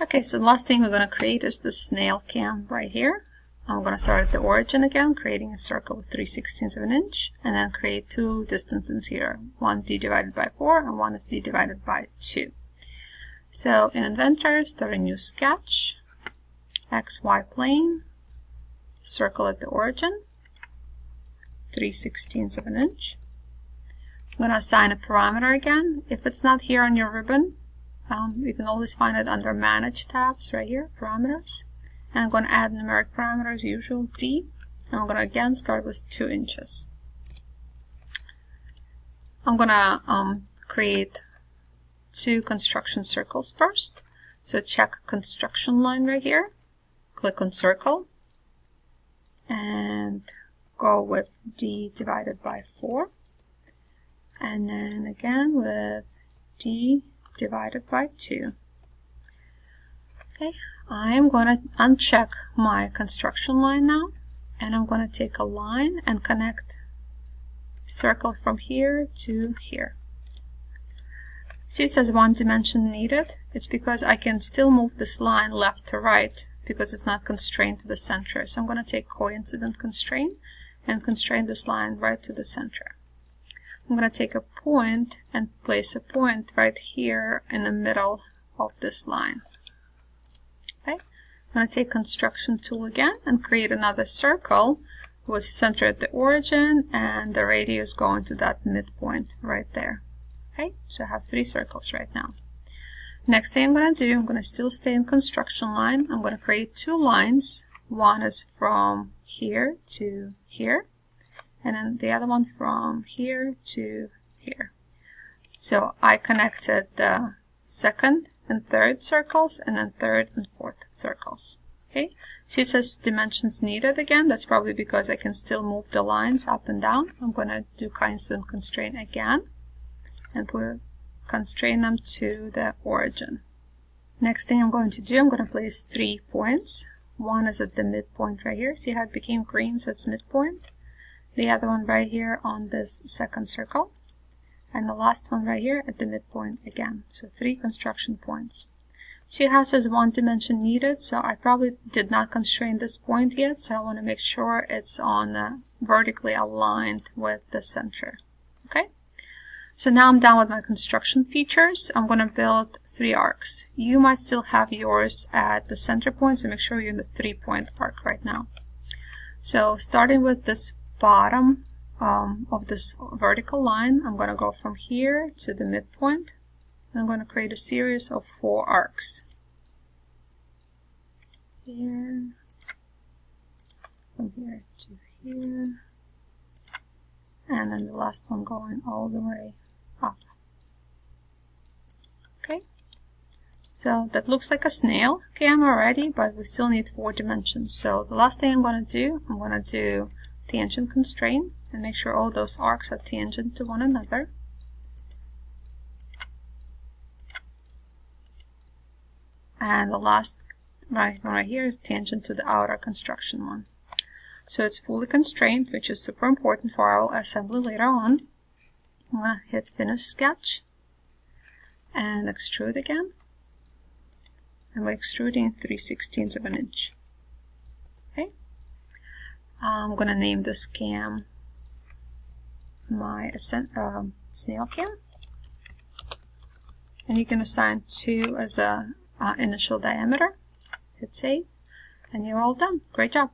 Okay, so the last thing we're going to create is the snail cam right here. I'm going to start at the origin again, creating a circle with 3/16 of an inch, and then create two distances here. One d divided by 4 and one is d divided by 2. So in Inventor, start a new sketch, XY plane, circle at the origin, 3/16 of an inch. I'm going to assign a parameter again. If it's not here on your ribbon, you can always find it under Manage tabs right here, Parameters. And I'm going to add numeric parameters, usual D. And I'm going to again start with 2 inches. I'm going to create 2 construction circles first. So check construction line right here. Click on circle. And go with D divided by 4. And then again with D divided by 2. Okay, I am going to uncheck my construction line now, and I'm going to take a line and connect circle from here to here. See, it says 1 dimension needed. It's because I can still move this line left to right because it's not constrained to the center. So I'm going to take coincident constraint and constrain this line right to the center. I'm going to take a point and place a point right here in the middle of this line. Okay, I'm going to take construction tool again and create another circle with center at the origin and the radius going to that midpoint right there. Okay, so I have 3 circles right now. Next thing I'm going to do, I'm going to still stay in construction line. I'm going to create 2 lines. One is from here to here, and then the other one from here to here. So I connected the second and third circles and then third and fourth circles. Okay, so it says dimensions needed again. That's probably because I can still move the lines up and down. I'm going to do coincident constraint again and constrain them to the origin. Next thing I'm going to do, I'm going to place 3 points. One is at the midpoint right here. See how it became green, so it's midpoint. The other one right here on this second circle, and the last one right here at the midpoint again. So 3 construction points. See how it says 1 dimension needed, so I probably did not constrain this point yet, so I want to make sure it's on vertically aligned with the center. Okay, so now I'm done with my construction features. I'm going to build 3 arcs. You might still have yours at the center point, so make sure you're in the 3-point arc right now. So starting with this bottom of this vertical line, I'm going to go from here to the midpoint, and I'm going to create a series of 4 arcs. Here, from here to here, and then the last one going all the way up. Okay, so that looks like a snail cam already, but we still need 4 dimensions. So the last thing I'm going to do, I'm going to do tangent constraint and make sure all those arcs are tangent to one another. And the last one right here is tangent to the outer construction one. So it's fully constrained, which is super important for our assembly later on. I'm going to hit finish sketch and extrude again. And we're extruding 3/16 of an inch. Okay. I'm going to name this cam my snail cam. And you can assign 2 as a initial diameter. Hit save, and you're all done. Great job.